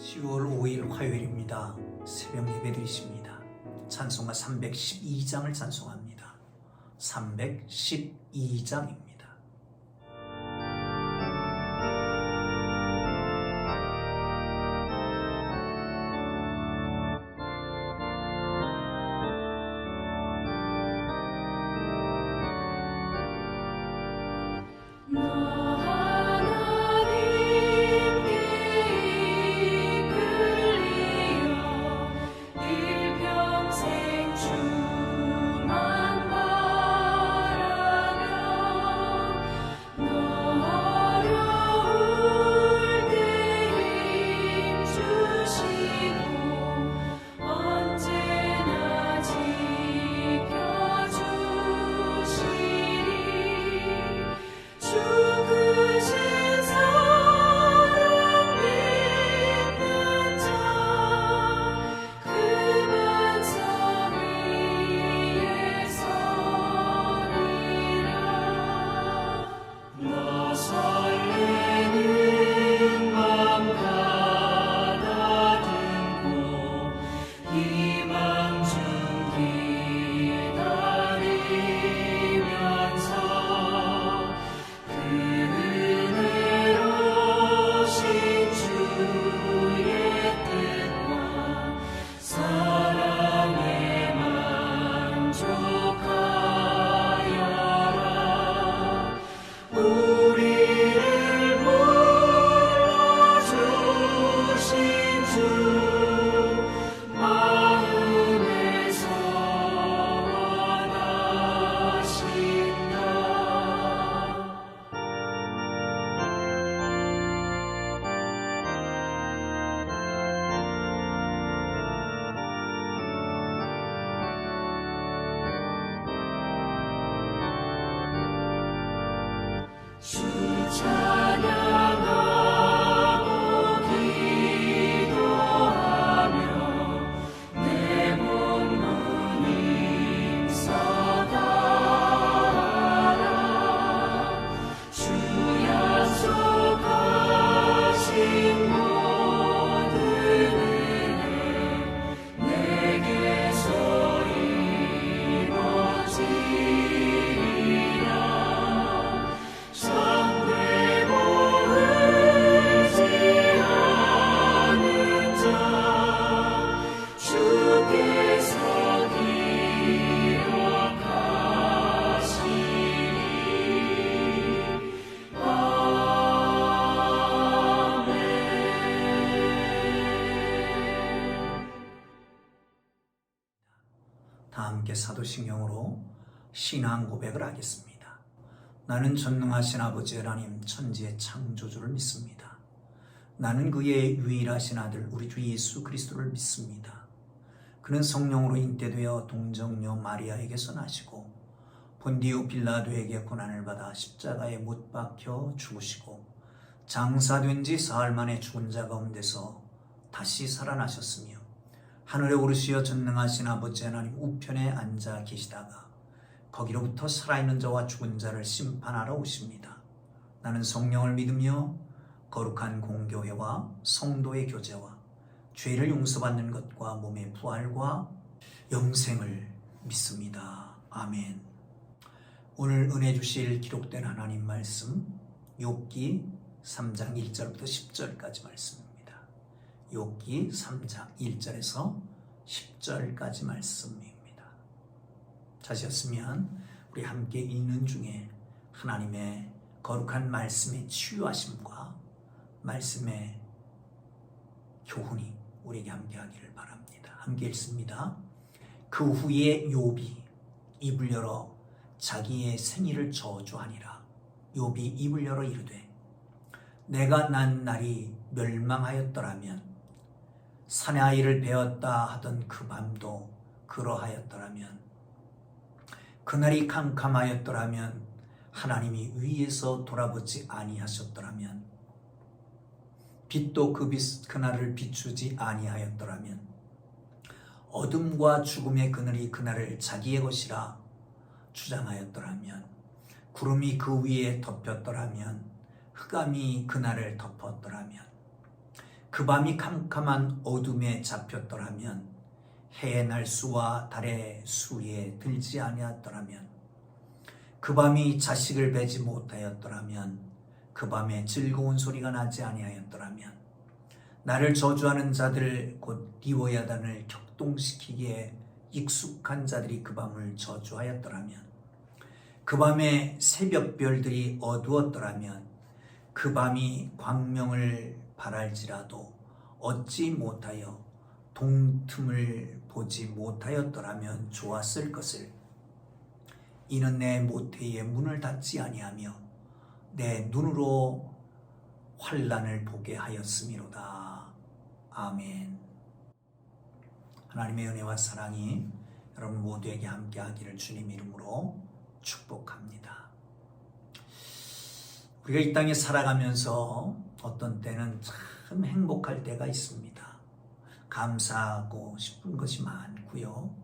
10월 5일 화요일입니다. 새벽 예배 드리십니다. 찬송가 312장을 찬송합니다. 312장입니다. 다 함께 사도신경으로 신앙 고백을 하겠습니다. 나는 전능하신 아버지 하나님 천지의 창조주를 믿습니다. 나는 그의 유일하신 아들 우리 주 예수 그리스도를 믿습니다. 그는 성령으로 잉태되어 동정녀 마리아에게서 나시고 본디오 빌라도에게 고난을 받아 십자가에 못 박혀 죽으시고 장사된 지 사흘 만에 죽은 자 가운데서 다시 살아나셨으며 하늘에 오르시어 전능하신 아버지 하나님 우편에 앉아 계시다가 거기로부터 살아있는 자와 죽은 자를 심판하러 오십니다. 나는 성령을 믿으며 거룩한 공교회와 성도의 교제와 죄를 용서받는 것과 몸의 부활과 영생을 믿습니다. 아멘. 오늘 은혜 주실 기록된 하나님 말씀 욥기 3장 1절부터 10절까지 말씀입니다. 욥기 3장 1절에서 10절까지 말씀입니다. 찾으셨으면 우리 함께 읽는 중에 하나님의 거룩한 말씀의 치유하심과 말씀의 교훈이 우리에게 함께 하기를 바랍니다. 함께 읽습니다. 그 후에 욥이 입을 열어 자기의 생일을 저주하니라. 욥이 입을 열어 이르되 내가 난 날이 멸망하였더라면 사내아이를 베었다 하던 그 밤도 그러하였더라면 그날이 캄캄하였더라면 하나님이 위에서 돌아보지 아니하셨더라면 빛도 그날을 비추지 아니하였더라면 어둠과 죽음의 그늘이 그날을 자기의 것이라 주장하였더라면 구름이 그 위에 덮였더라면 흑암이 그날을 덮었더라면 그 밤이 캄캄한 어둠에 잡혔더라면, 해의 날수와 달의 수에 들지 아니하였더라면, 그 밤이 자식을 베지 못하였더라면, 그 밤에 즐거운 소리가 나지 아니하였더라면, 나를 저주하는 자들 곧 리워야단을 격동시키기에 익숙한 자들이 그 밤을 저주하였더라면, 그 밤에 새벽별들이 어두웠더라면, 그 밤이 광명을 발할지라도 얻지 못하여 동틈을 보지 못하였더라면 좋았을 것을. 이는 내 모태의 문을 닫지 아니하며 내 눈으로 환난을 보게 하였음이로다. 아멘. 하나님의 은혜와 사랑이 여러분 모두에게 함께하기를 주님 이름으로 축복합니다. 우리가 이 땅에 살아가면서 어떤 때는 참 행복할 때가 있습니다. 감사하고 싶은 것이 많고요.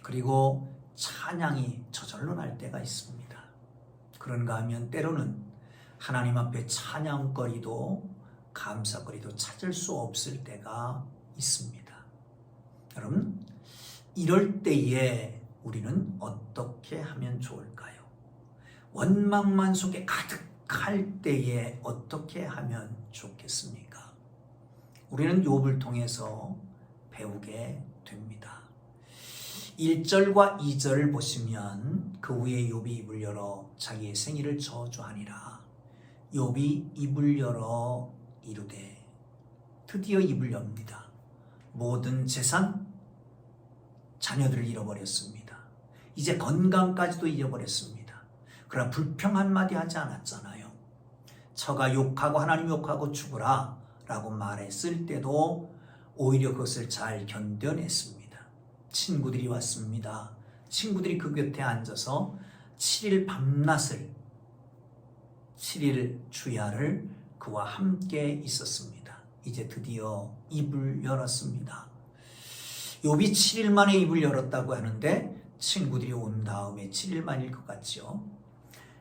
그리고 찬양이 저절로 날 때가 있습니다. 그런가 하면 때로는 하나님 앞에 찬양거리도 감사거리도 찾을 수 없을 때가 있습니다. 여러분, 이럴 때에 우리는 어떻게 하면 좋을까요? 원망만 속에 가득할 때에 어떻게 하면 좋겠습니까? 우리는 욥을 통해서 배우게 됩니다. 1절과 2절을 보시면 그 후에 욥이 입을 열어 자기의 생일을 저주하니라. 욥이 입을 열어 이르되, 드디어 입을 엽니다. 모든 재산, 자녀들을 잃어버렸습니다. 이제 건강까지도 잃어버렸습니다. 그러나 불평 한마디 하지 않았잖아요. 처가 욕하고 하나님 욕하고 죽으라 라고 말했을 때도 오히려 그것을 잘 견뎌냈습니다. 친구들이 왔습니다. 친구들이 그 곁에 앉아서 7일 밤낮을 7일 주야를 그와 함께 있었습니다. 이제 드디어 입을 열었습니다. 욥이 7일 만에 입을 열었다고 하는데 친구들이 온 다음에 7일 만일 것 같죠.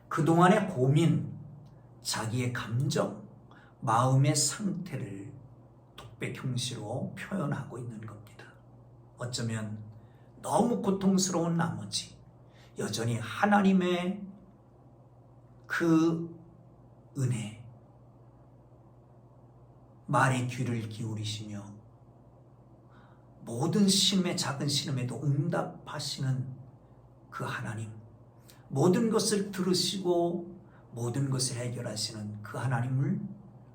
그동안의 고민, 자기의 감정, 마음의 상태를 독백 형식으로 표현하고 있는 겁니다. 어쩌면 너무 고통스러운 나머지 여전히 하나님의 그 은혜, 말에 귀를 기울이시며 모든 신음에 작은 신음에도 응답하시는 그 하나님, 모든 것을 들으시고 모든 것을 해결하시는 그 하나님을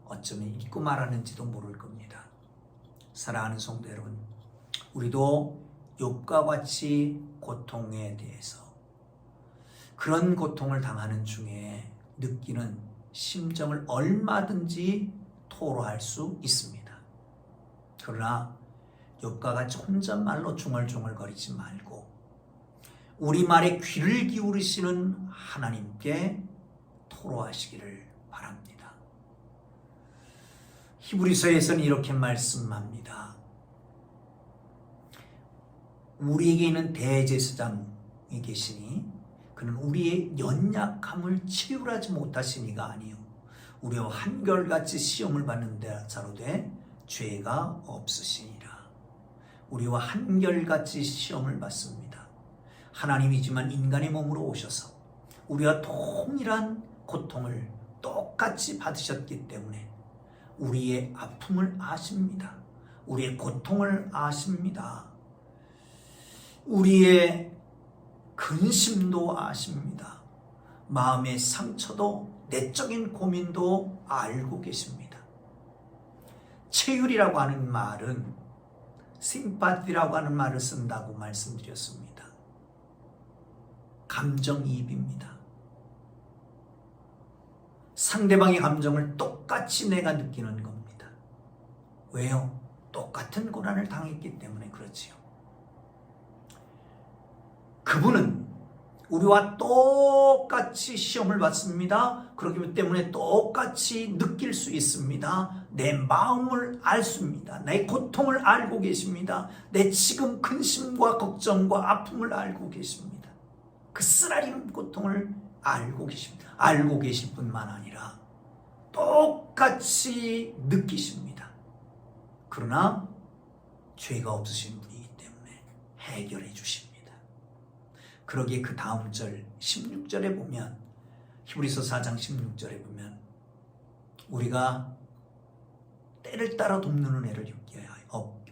어쩌면 잊고 말하는지도 모를 겁니다. 사랑하는 성도 여러분, 우리도 욥과 같이 고통에 대해서 그런 고통을 당하는 중에 느끼는 심정을 얼마든지 토로할 수 있습니다. 그러나 욥과 같이 혼잣말로 중얼중얼거리지 말고 우리 말에 귀를 기울이시는 하나님께 토로하시기를 바랍니다. 히브리서에서는 이렇게 말씀합니다. 우리에게 있는 대제사장이 계시니 그는 우리의 연약함을 치유하지 못하시니가 아니요 우리와 한결같이 시험을 받는 자로 돼 죄가 없으시니라. 우리와 한결같이 시험을 받습니다. 하나님이지만 인간의 몸으로 오셔서 우리와 동일한 고통을 똑같이 받으셨기 때문에 우리의 아픔을 아십니다. 우리의 고통을 아십니다. 우리의 근심도 아십니다. 마음의 상처도 내적인 고민도 알고 계십니다. 체휼이라고 하는 말은 심파티라고 하는 말을 쓴다고 말씀드렸습니다. 감정이입입니다. 상대방의 감정을 똑같이 내가 느끼는 겁니다. 왜요? 똑같은 고난을 당했기 때문에 그렇지요. 그분은 우리와 똑같이 시험을 받습니다. 그렇기 때문에 똑같이 느낄 수 있습니다. 내 마음을 알습니다. 내 고통을 알고 계십니다. 내 지금 근심과 걱정과 아픔을 알고 계십니다. 그 쓰라린 고통을 알고 계십니다. 알고 계실 뿐만 아니라 똑같이 느끼십니다. 그러나 죄가 없으신 분이기 때문에 해결해 주십니다. 그러기에 그 다음 절 16절에 보면, 히브리서 4장 16절에 보면 우리가 때를 따라 돕는 은혜를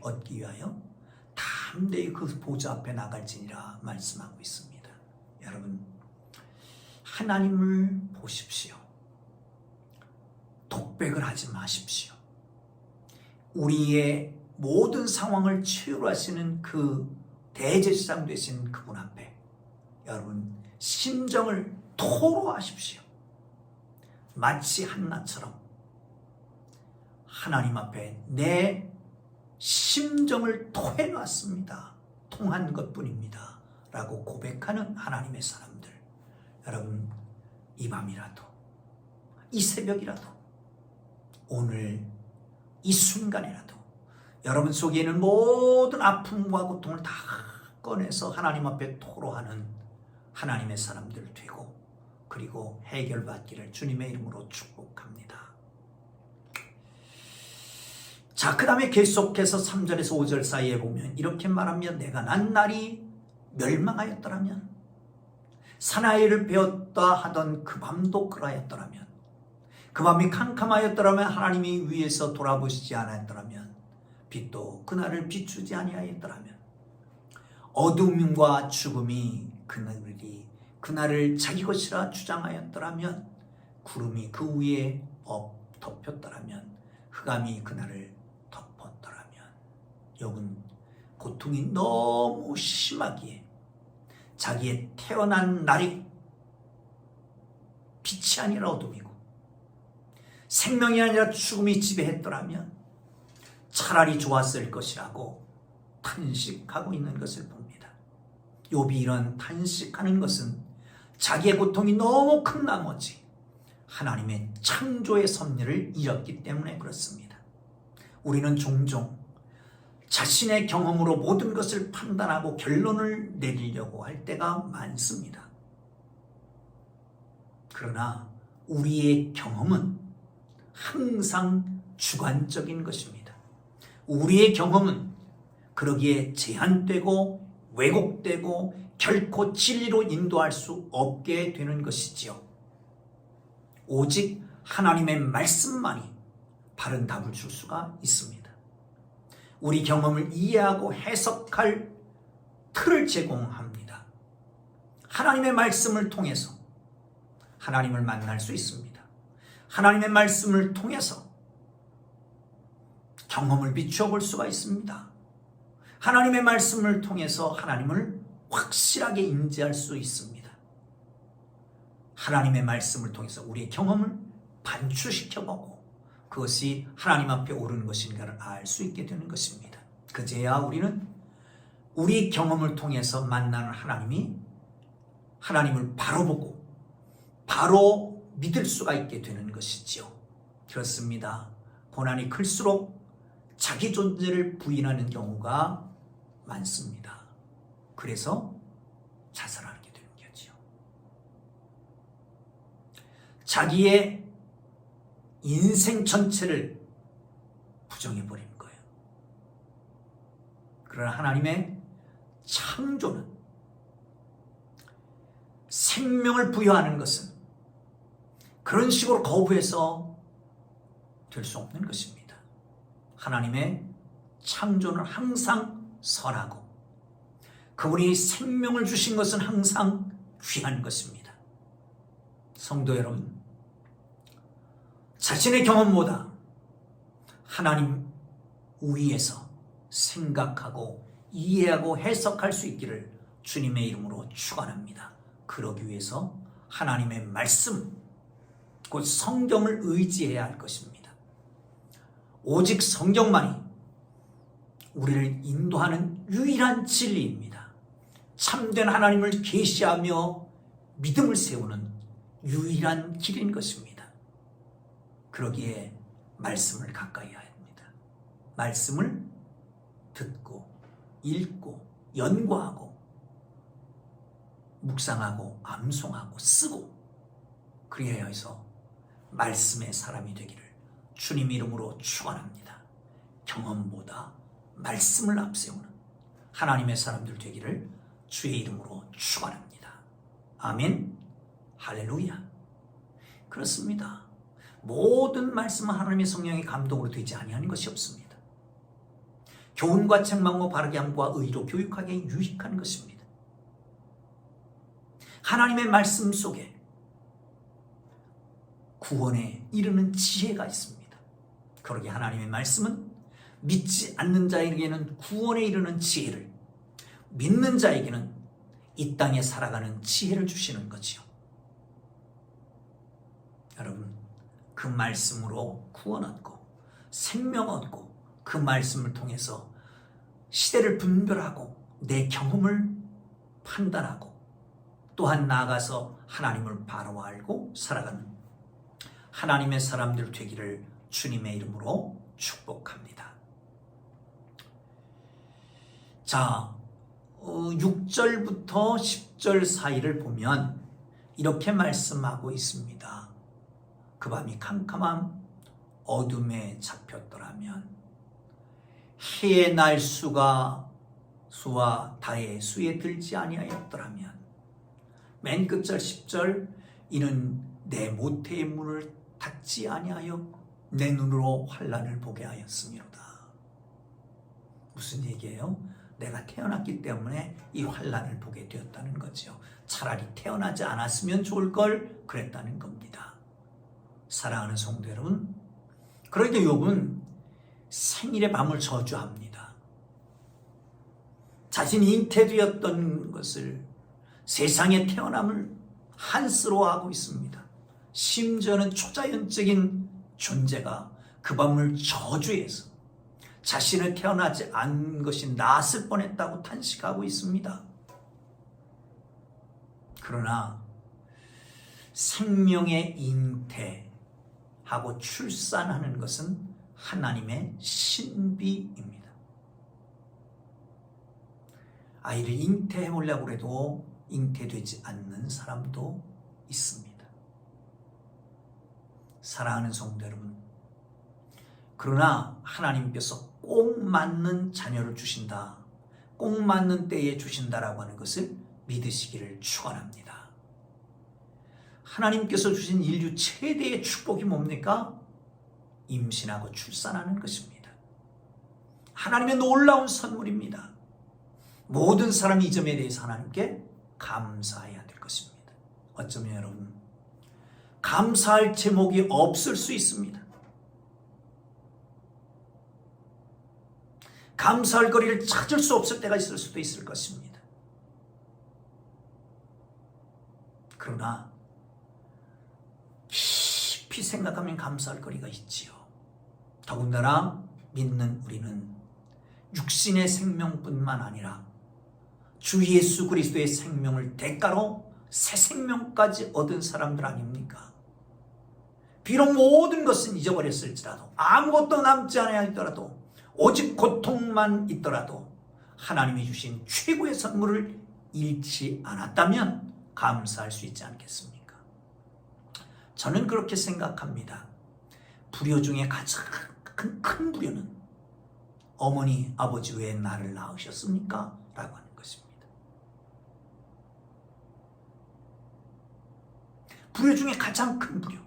얻기 위하여 담대히 그 보좌 앞에 나갈지니라 말씀하고 있습니다. 여러분, 하나님을 보십시오. 독백을 하지 마십시오. 우리의 모든 상황을 치유하시는 그 대제사장 되신 그분 앞에 여러분 심정을 토로하십시오. 마치 한나처럼 하나님 앞에 내 심정을 토해놨습니다. 통한 것뿐입니다. 라고 고백하는 하나님의 사람들, 여러분 이 밤이라도, 이 새벽이라도, 오늘 이 순간이라도 여러분 속에 있는 모든 아픔과 고통을 다 꺼내서 하나님 앞에 토로하는 하나님의 사람들 되고, 그리고 해결받기를 주님의 이름으로 축복합니다. 자, 그 다음에 계속해서 3절에서 5절 사이에 보면 이렇게 말하면, 내가 난 날이 멸망하였더라면, 사나이를 베었다 하던 그 밤도 그러하였더라면, 그 밤이 캄캄하였더라면, 하나님이 위에서 돌아보시지 않았더라면, 빛도 그날을 비추지 아니하였더라면, 어둠과 죽음이 그날을 자기 것이라 주장하였더라면, 구름이 그 위에 덮였더라면, 흑암이 그날을 덮었더라면, 욥은 고통이 너무 심하기에 자기의 태어난 날이 빛이 아니라 어둠이고 생명이 아니라 죽음이 지배했더라면 차라리 좋았을 것이라고 탄식하고 있는 것을 봅니다. 욥이 이런 탄식하는 것은 자기의 고통이 너무 큰 나머지 하나님의 창조의 섭리를 잃었기 때문에 그렇습니다. 우리는 종종 자신의 경험으로 모든 것을 판단하고 결론을 내리려고 할 때가 많습니다. 그러나 우리의 경험은 항상 주관적인 것입니다. 우리의 경험은 그러기에 제한되고 왜곡되고 결코 진리로 인도할 수 없게 되는 것이지요. 오직 하나님의 말씀만이 바른 답을 줄 수가 있습니다. 우리 경험을 이해하고 해석할 틀을 제공합니다. 하나님의 말씀을 통해서 하나님을 만날 수 있습니다. 하나님의 말씀을 통해서 경험을 비추어 볼 수가 있습니다. 하나님의 말씀을 통해서 하나님을 확실하게 인지할 수 있습니다. 하나님의 말씀을 통해서 우리의 경험을 반추시켜보고 그것이 하나님 앞에 옳은 것인가를 알 수 있게 되는 것입니다. 그제야 우리는 우리 경험을 통해서 만나는 하나님을 바로 보고 바로 믿을 수가 있게 되는 것이지요. 그렇습니다. 고난이 클수록 자기 존재를 부인하는 경우가 많습니다. 그래서 자살하게 되는 거죠. 자기의 인생 전체를 부정해버리는 거예요. 그러나 하나님의 창조는, 생명을 부여하는 것은 그런 식으로 거부해서 될 수 없는 것입니다. 하나님의 창조는 항상 선하고 그분이 생명을 주신 것은 항상 귀한 것입니다. 성도 여러분, 자신의 경험보다 하나님 위에서 생각하고 이해하고 해석할 수 있기를 주님의 이름으로 축원합니다. 그러기 위해서 하나님의 말씀, 곧 성경을 의지해야 할 것입니다. 오직 성경만이 우리를 인도하는 유일한 진리입니다. 참된 하나님을 계시하며 믿음을 세우는 유일한 길인 것입니다. 그러기에 말씀을 가까이 해야 합니다. 말씀을 듣고 읽고 연구하고 묵상하고 암송하고 쓰고 그래야 해서 말씀의 사람이 되기를 주님 이름으로 축원합니다. 경험보다 말씀을 앞세우는 하나님의 사람들 되기를 주의 이름으로 축원합니다. 아멘. 할렐루야. 그렇습니다. 모든 말씀은 하나님의 성령의 감동으로 되지 아니하는 것이 없습니다. 교훈과 책망과 바르게 함과 의로 교육하기에 유익한 것입니다. 하나님의 말씀 속에 구원에 이르는 지혜가 있습니다. 그러게 하나님의 말씀은 믿지 않는 자에게는 구원에 이르는 지혜를, 믿는 자에게는 이 땅에 살아가는 지혜를 주시는 거지요. 여러분, 그 말씀으로 구원 얻고 생명 얻고 그 말씀을 통해서 시대를 분별하고 내 경험을 판단하고 또한 나아가서 하나님을 바로 알고 살아가는 하나님의 사람들 되기를 주님의 이름으로 축복합니다. 자, 6절부터 10절 사이를 보면 이렇게 말씀하고 있습니다. 그 밤이 캄캄한 어둠에 잡혔더라면 해의 날 수와 달의 수에 들지 아니하였더라면 맨 끝절 10절 이는 내 모태의 문을 닫지 아니하여 내 눈으로 환난을 보게 하였음이로다. 무슨 얘기예요? 내가 태어났기 때문에 이 환난을 보게 되었다는 거죠. 차라리 태어나지 않았으면 좋을 걸 그랬다는 겁니다. 사랑하는 성도 여러분, 그러니까 욥은 생일의 밤을 저주합니다. 자신이 잉태되었던 것을 세상에 태어남을 한스러워하고 있습니다. 심지어는 초자연적인 존재가 그 밤을 저주해서 자신을 태어나지 않은 것이 나았을 뻔했다고 탄식하고 있습니다. 그러나 생명의 잉태하고 출산하는 것은 하나님의 신비입니다. 아이를 잉태해 보려고 해도 잉태되지 않는 사람도 있습니다. 사랑하는 성도 여러분, 그러나 하나님께서 꼭 맞는 자녀를 주신다, 꼭 맞는 때에 주신다라고 하는 것을 믿으시기를 축원합니다. 하나님께서 주신 인류 최대의 축복이 뭡니까? 임신하고 출산하는 것입니다. 하나님의 놀라운 선물입니다. 모든 사람이 이 점에 대해서 하나님께 감사해야 될 것입니다. 어쩌면 여러분, 감사할 제목이 없을 수 있습니다. 감사할 거리를 찾을 수 없을 때가 있을 수도 있을 것입니다. 그러나 깊이 생각하면 감사할 거리가 있지요. 더군다나 믿는 우리는 육신의 생명뿐만 아니라 주 예수 그리스도의 생명을 대가로 새 생명까지 얻은 사람들 아닙니까? 비록 모든 것은 잊어버렸을지라도, 아무것도 남지 않아있더라도, 오직 고통만 있더라도 하나님이 주신 최고의 선물을 잃지 않았다면 감사할 수 있지 않겠습니까? 저는 그렇게 생각합니다. 불효 중에 가장 큰 불효는 어머니, 아버지 왜 나를 낳으셨습니까? 라고 하는 것입니다. 불효 중에 가장 큰 불효,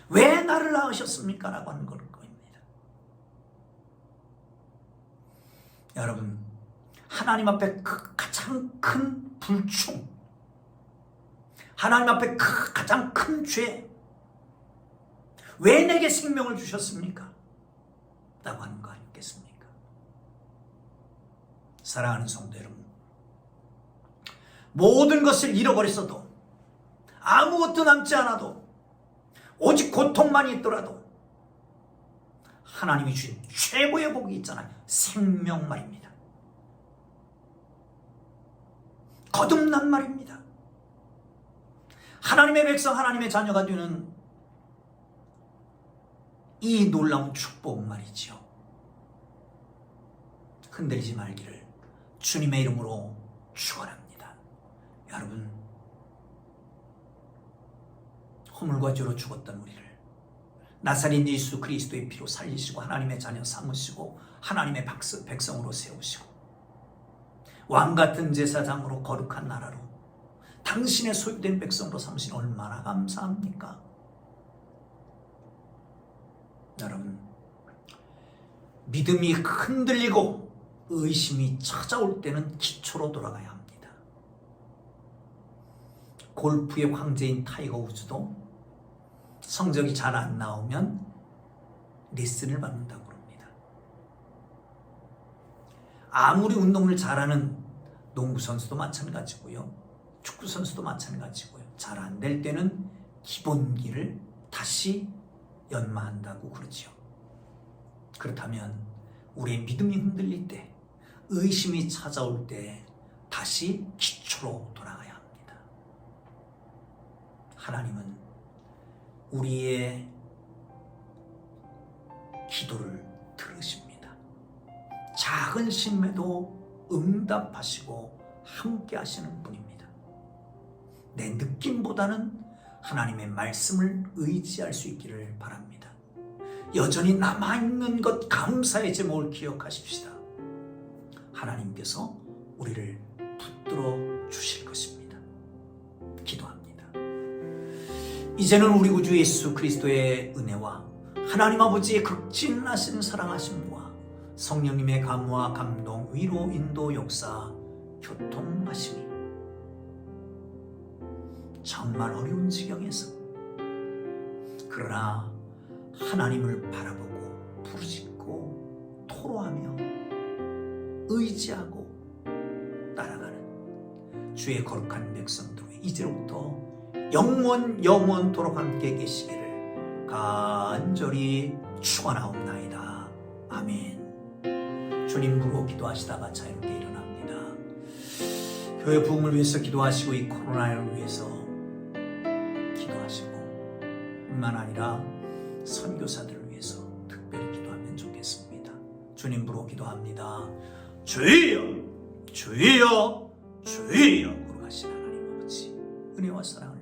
왜 나를 낳으셨습니까? 라고 하는 겁니다. 여러분, 하나님 앞에 그 가장 큰 불충, 하나님 앞에 그 가장 큰 죄, 왜 내게 생명을 주셨습니까? 라고 하는 거 아니겠습니까? 사랑하는 성도 여러분, 모든 것을 잃어버렸어도, 아무것도 남지 않아도, 오직 고통만 있더라도 하나님이 주신 최고의 복이 있잖아요. 생명 말입니다. 거듭난 말입니다. 하나님의 백성, 하나님의 자녀가 되는 이 놀라운 축복 말이죠. 흔들리지 말기를 주님의 이름으로 축원합니다. 여러분, 허물과 죄로 죽었던 우리를 나사렛 예수 그리스도의 피로 살리시고 하나님의 자녀 삼으시고 하나님의 백성으로 세우시고 왕같은 제사장으로 거룩한 나라로 당신의 소유된 백성으로 삼으신 얼마나 감사합니까? 여러분, 믿음이 흔들리고 의심이 찾아올 때는 기초로 돌아가야 합니다. 골프의 황제인 타이거 우즈도 성적이 잘 안 나오면 레슨을 받는다고 합니다. 아무리 운동을 잘하는 농구 선수도 마찬가지고요. 축구 선수도 마찬가지고요. 잘 안 될 때는 기본기를 다시 연마한다고 그러지요. 그렇다면 우리의 믿음이 흔들릴 때, 의심이 찾아올 때 다시 기초로 돌아가야 합니다. 하나님은 우리의 기도를 들으십니다. 작은 심에도 응답하시고 함께 하시는 분입니다. 내 느낌보다는 하나님의 말씀을 의지할 수 있기를 바랍니다. 여전히 남아있는 것 감사의 제목을 기억하십시다. 하나님께서 우리를 붙들어 주실 것입니다. 기도합니다. 이제는 우리 구주 예수 그리스도의 은혜와 하나님 아버지의 극진하신 사랑하심과 성령님의 감화, 감동, 위로, 인도, 역사, 교통하심이 정말 어려운 지경에서 그러나 하나님을 바라보고 부르짖고 토로하며 의지하고 따라가는 주의 거룩한 백성들이 이제로부터 영원토록 함께 계시기를 간절히 축원하옵나이다. 아멘. 주님 부르고 기도하시다가 자유롭게 일어납니다. 교회 부흥을 위해서 기도하시고 이 코로나를 위해서 기도하시고 뿐만 아니라 선교사들을 위해서 특별히 기도하면 좋겠습니다. 주님 부르고 기도합니다. 주여 주여 주여 거룩하신 하나님 아버지, 은혜와 사랑을